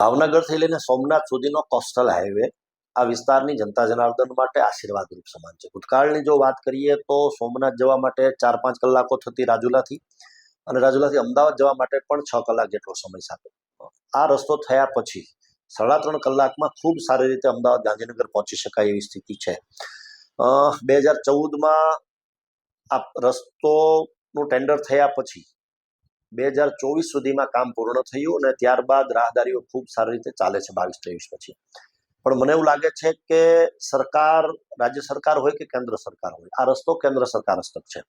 ભાવનગરથી લઈને સોમનાથ સુધીનો coastal highway આ વિસ્તારની જનતા જનાર્દન માટે આશીર્વાદરૂપ સમાન છે. ભૂતકાળની જો વાત કરીએ તો સોમનાથ જવા માટે 4-5 કલાકો થતી રાજુલાથી, અને રાજુલાથી અમદાવાદ જવા માટે પણ 6 કલાક જેટલો સમય સાથે. આ રસ્તો થયા પછી 3.5 કલાકમાં ખૂબ સારી રીતે અમદાવાદ ગાંધીનગર પહોંચી શકાય એવી સ્થિતિ છે. 2014માં આ રસ્તોનું ટેન્ડર થયા પછી 2024 સુધીમાં કામ પૂર્ણ થયું અને ત્યારબાદ રાહદારીઓ ખૂબ સારી રીતે ચાલે છે 22-23 પછી. પણ મને એવું લાગે છે કે સરકાર, રાજ્ય સરકાર હોય કે કેન્દ્ર સરકાર હોય, આ રસ્તો કેન્દ્ર સરકાર હસ્તક છે.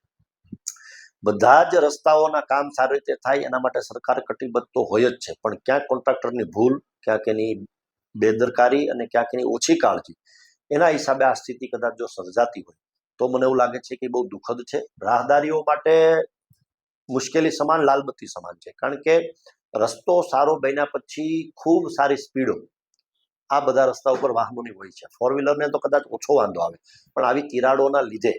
બધા જ રસ્તાઓના કામ સારી રીતે થાય એના માટે સરકાર કટિબદ્ધ તો હોય જ છે, પણ ક્યાંક કોન્ટ્રાક્ટરની ભૂલ, ક્યાંક એની બેદરકારી અને ક્યાંક એની ઓછી કાળજી, એના હિસાબે આ સ્થિતિ કદાચ જો સર્જાતી હોય તો મને એવું લાગે છે કે બહુ દુઃખદ છે. રાહદારીઓ માટે મુશ્કેલી સમાન, લાલબત્તી સમાન છે, કારણ કે રસ્તો સારો બન્યા પછી ખૂબ સારી સ્પીડો આ બધા રસ્તા ઉપર વાહનોની હોય છે. 4 વ્હીલરને તો કદાચ ઓછો વાંધો આવે, પણ આવી તિરાડોના લીધે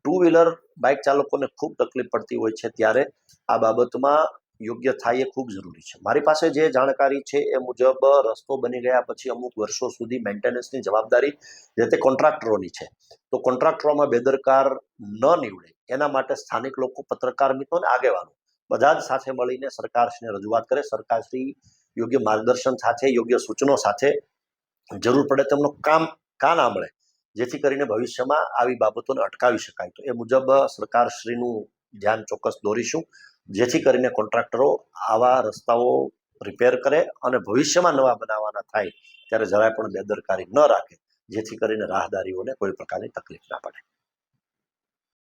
2 વ્હીલર બાઇક ચાલકોને ખૂબ તકલીફ પડતી હોય છે. ત્યારે આ બાબતમાં યોગ્ય થાય એ ખૂબ જરૂરી છે. મારી પાસે જે જાણકારી છે એ મુજબ રસ્તો બની ગયા પછી અમુક વર્ષો સુધી મેન્ટેનન્સની જવાબદારી જે તે કોન્ટ્રાક્ટરોની છે. તો કોન્ટ્રાક્ટરોમાં બેદરકાર ન નીવડે એના માટે સ્થાનિક લોકો, પત્રકાર મિત્રો અને આગેવાનો બધા જ સાથે મળીને સરકારશ્રીને રજૂઆત કરે. સરકારશ્રી યોગ્ય માર્ગદર્શન સાથે, યોગ્ય સૂચનો સાથે જરૂર પડે તેમનો કાન આંબળે, જેથી કરીને ભવિષ્યમાં આવી બાબતોને અટકાવી શકાય. તો એ મુજબ સરકારશ્રીનું ધ્યાન ચોક્કસ દોરીશું, જેથી કરીને કોન્ટ્રાક્ટરો આવા રસ્તાઓ રિપેર કરે અને ભવિષ્યમાં નવા બનાવવાના થાય ત્યારે જરાય પણ બેદરકારી ન રાખે, જેથી કરીને રાહદારીઓને કોઈ પ્રકારની તકલીફ ના પડે.